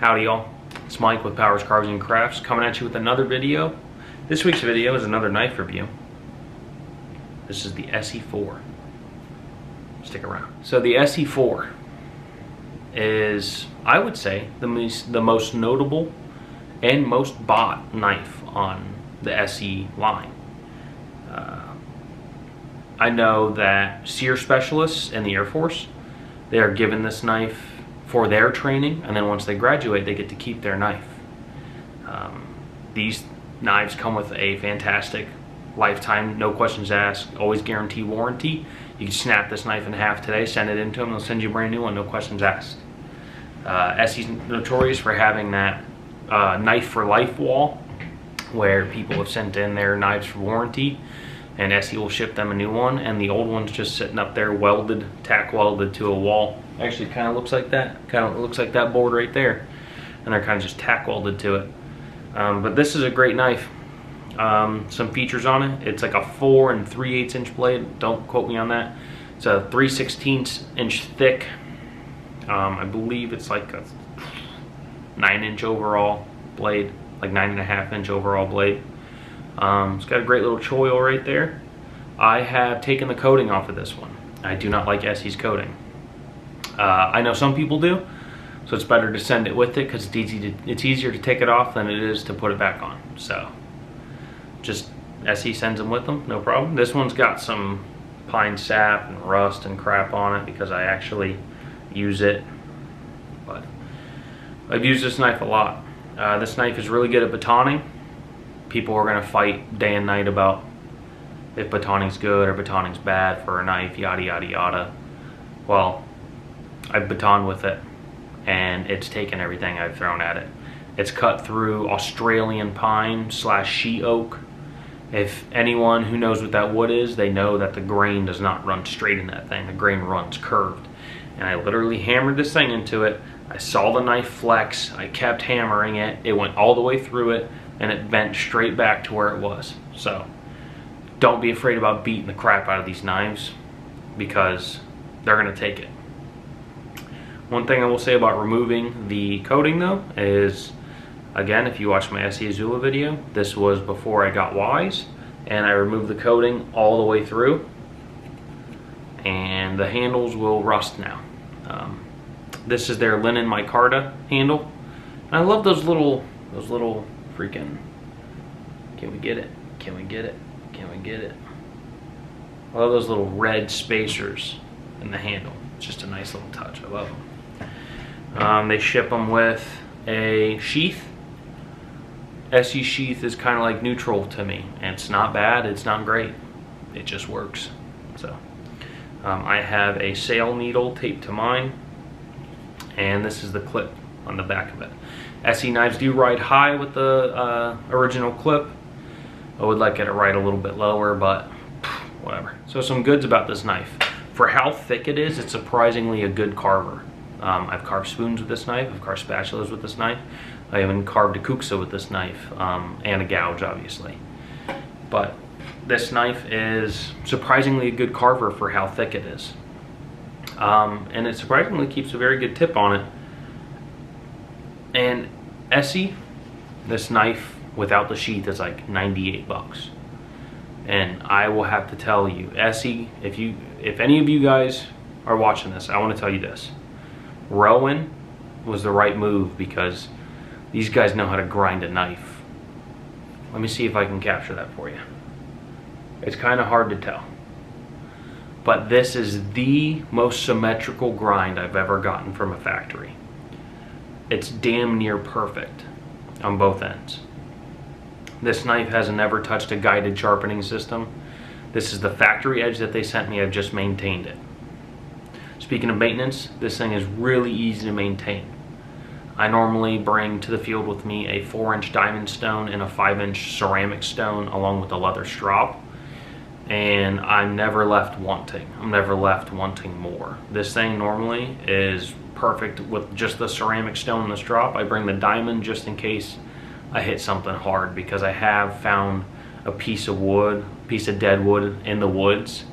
Howdy y'all, it's Mike with Powers Carving and Crafts coming at you with another video. This week's video is another knife review. This is the ESEE4. Stick around. So the ESEE4 is, I would say, the most notable and most bought knife on the ESEE line. I know that SEER specialists in the Air Force, they are given this knife for their training, and then once they graduate, they get to keep their knife. These knives come with a fantastic lifetime, no questions asked, always guarantee warranty. You can snap this knife in half today, send it into them, they'll send you a brand new one, no questions asked. ESEE's notorious for having that knife for life wall, where people have sent in their knives for warranty, and ESEE will ship them a new one, and the old one's just sitting up there welded, tack welded to a wall. Actually, it kind of looks like that. Kind of looks like that board right there, and they're kind of just tack welded to it. But this is a great knife. Some features on it: it's like a 4 3/8 inch blade. Don't quote me on that. It's a 3/16 inch thick. I believe it's like a 9 inch overall blade, like 9.5 inch overall blade. It's got a great little choil right there. I have taken the coating off of this one. I do not like ESEE's coating. I know some people do, so it's better to send it with it because it's easier to take it off than it is to put it back on. So just ESEE sends them with them, no problem. This one's got some pine sap and rust and crap on it because I actually use it, but I've used this knife a lot. This knife is really good at batoning. People are going to fight day and night about if batoning's good or batoning's bad for a knife, yada yada yada. Well, I've batoned with it and it's taken everything I've thrown at it. It's cut through Australian pine / she oak. If anyone who knows what that wood is, they know that the grain does not run straight in that thing. The grain runs curved. And I literally hammered this thing into it. I saw the knife flex. I kept hammering it. It went all the way through it, and it bent straight back to where it was. So don't be afraid about beating the crap out of these knives because they're gonna take it. One thing I will say about removing the coating though is, again, if you watch my ESEE Azula video, this was before I got wise, and I removed the coating all the way through, and the handles will rust now. This is their linen micarta handle. And I love those little freaking, can we get it? Can we get it? Can we get it? I love those little red spacers in the handle. It's just a nice little touch. I love them. They ship them with a sheath. ESEE sheath is kind of like neutral to me. And it's not bad, it's not great. It just works. So I have a sail needle taped to mine, and this is the clip on the back of it. ESEE knives do ride high with the original clip. I would like it to ride a little bit lower, but whatever. So some goods about this knife. For how thick it is, it's surprisingly a good carver. I've carved spoons with this knife, I've carved spatulas with this knife, I even carved a kuksa with this knife, and a gouge obviously. But this knife is surprisingly a good carver for how thick it is. And it surprisingly keeps a very good tip on it. And ESEE, this knife without the sheath is like 98 bucks. And I will have to tell you, ESEE, if any of you guys are watching this, I want to tell you this. Rowan was the right move because these guys know how to grind a knife. Let me see if I can capture that for you. It's kind of hard to tell. But this is the most symmetrical grind I've ever gotten from a factory. It's damn near perfect on both ends. This knife has never touched a guided sharpening system. This is the factory edge that they sent me. I've just maintained it. Speaking of maintenance, this thing is really easy to maintain. I normally bring to the field with me a 4-inch diamond stone and a 5-inch ceramic stone along with a leather strop. And I'm never left wanting. I'm never left wanting more. This thing normally is perfect with just the ceramic stone and the strop. I bring the diamond just in case I hit something hard, because I have found a piece of wood, piece of dead wood in the woods,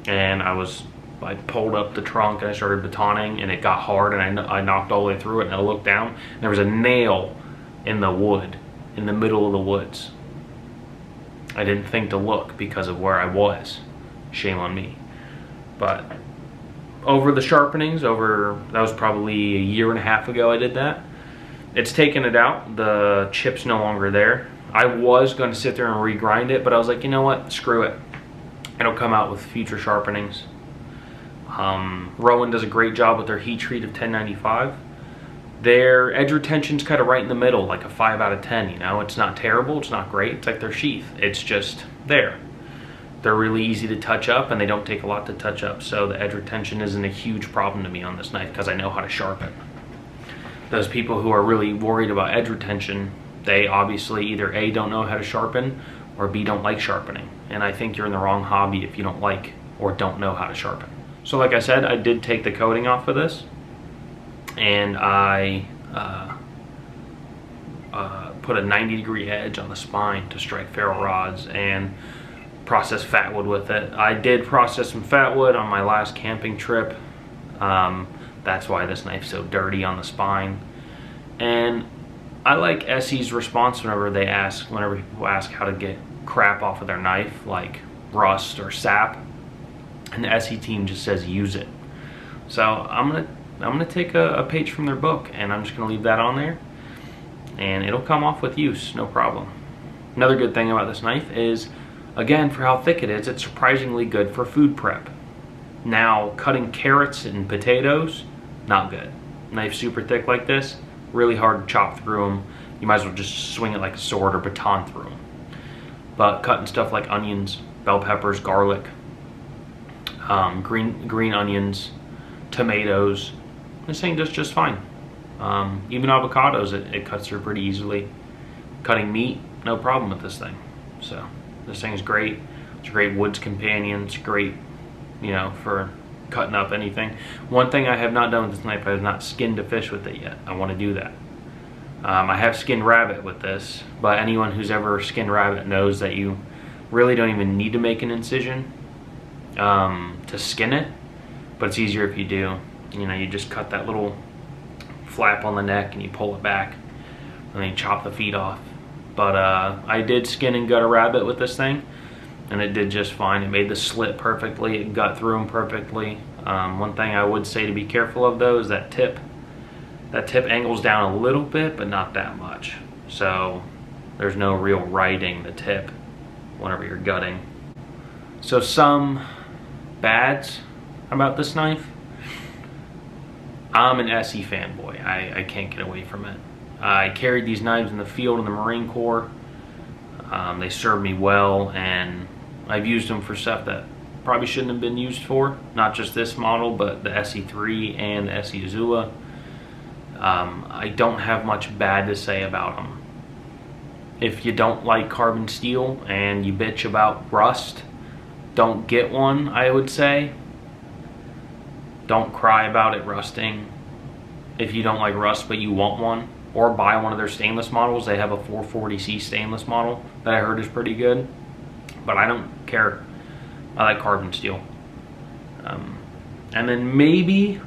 and I was I pulled up the trunk and I started batoning, and it got hard, and I knocked all the way through it, and I looked down and there was a nail in the wood, in the middle of the woods. I didn't think to look because of where I was. Shame on me. But over the sharpenings, that was probably a year and a half ago I did that. It's taken it out. The chip's no longer there. I was going to sit there and regrind it, but I was like, you know what? Screw it. It'll come out with future sharpenings. Rowan does a great job with their heat treat of 1095. Their edge retention's kind of right in the middle, like a 5 out of 10, you know? It's not terrible, it's not great, it's like their sheath. It's just there. They're really easy to touch up, and they don't take a lot to touch up, so the edge retention isn't a huge problem to me on this knife because I know how to sharpen. Those people who are really worried about edge retention, they obviously either A, don't know how to sharpen, or B, don't like sharpening. And I think you're in the wrong hobby if you don't like or don't know how to sharpen. So like I said, I did take the coating off of this, and I put a 90-degree edge on the spine to strike ferro rods and process fatwood with it. I did process some fatwood on my last camping trip. That's why this knife's so dirty on the spine. And I like ESEE's response whenever people ask how to get crap off of their knife, like rust or sap, and the ESEE team just says use it. So I'm gonna take a page from their book, and I'm just gonna leave that on there, and it'll come off with use, no problem. Another good thing about this knife is, again, for how thick it is, it's surprisingly good for food prep. Now, cutting carrots and potatoes, not good. Knife super thick like this, really hard to chop through them. You might as well just swing it like a sword or baton through them. But cutting stuff like onions, bell peppers, garlic, green onions, tomatoes, this thing does just fine. Even avocados, it cuts through pretty easily. Cutting meat, no problem with this thing. So this thing is great. It's a great woods companion. It's great, you know, for cutting up anything. One thing I have not done with this knife, I have not skinned a fish with it yet. I want to do that. I have skinned rabbit with this, but anyone who's ever skinned rabbit knows that you really don't even need to make an incision to skin it, but it's easier if you do. You know, you just cut that little flap on the neck and you pull it back, and then you chop the feet off. But I did skin and gut a rabbit with this thing, and it did just fine. It made the slit perfectly, it got through them perfectly. One thing I would say to be careful of though is that tip. That tip angles down a little bit, but not that much. So there's no real righting the tip whenever you're gutting. So some bads about this knife. I'm an ESEE fanboy. I can't get away from it. I carried these knives in the field in the Marine Corps. They served me well, and I've used them for stuff that probably shouldn't have been used for. Not just this model, but the ESEE3 and the ESEE Azula. I don't have much bad to say about them. If you don't like carbon steel and you bitch about rust, don't get one, I would say. Don't cry about it rusting. If you don't like rust but you want one, or buy one of their stainless models. They have a 440C stainless model that I heard is pretty good, but I don't care. I like carbon steel. And then maybe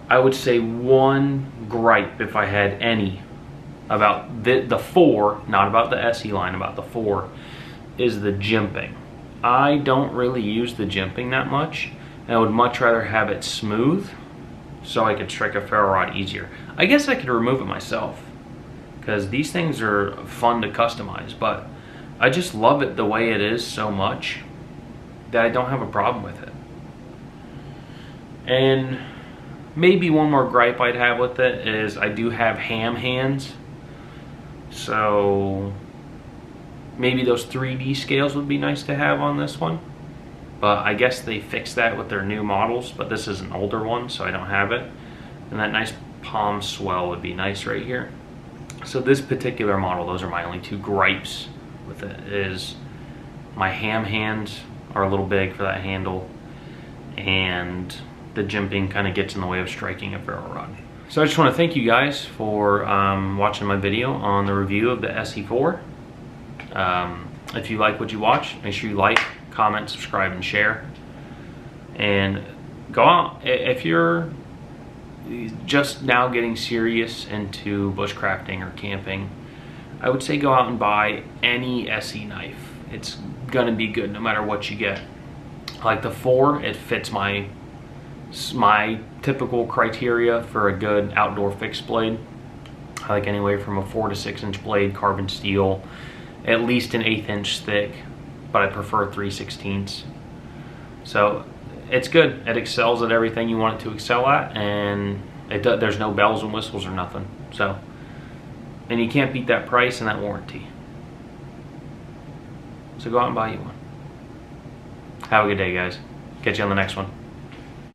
I would say one gripe, if I had any, about the 4, not about the ESEE line, about the 4, is the jimping. I don't really use the jimping that much, and I would much rather have it smooth so I could strike a ferro rod easier. I guess I could remove it myself, because these things are fun to customize, but I just love it the way it is so much that I don't have a problem with it. And maybe one more gripe I'd have with it is I do have ham hands, so maybe those 3D scales would be nice to have on this one. But I guess they fixed that with their new models, but this is an older one, so I don't have it. And that nice palm swell would be nice right here. So this particular model, those are my only 2 gripes with it, is my ham hands are a little big for that handle, and the jimping kind of gets in the way of striking a ferro rod. So I just want to thank you guys for watching my video on the review of the ESEE4. If you like what you watch, make sure you like, comment, subscribe, and share. And go out. If you're just now getting serious into bushcrafting or camping, I would say go out and buy any ESEE knife. It's gonna be good no matter what you get. Like the 4, it fits my typical criteria for a good outdoor fixed blade. I like anywhere from a 4 to 6 inch blade, carbon steel, at least an 1/8 inch thick, but I prefer 3/16. So it's good. It excels at everything you want it to excel at, and there's no bells and whistles or nothing. So, and you can't beat that price and that warranty. So go out and buy you one. Have a good day, guys. Catch you on the next one.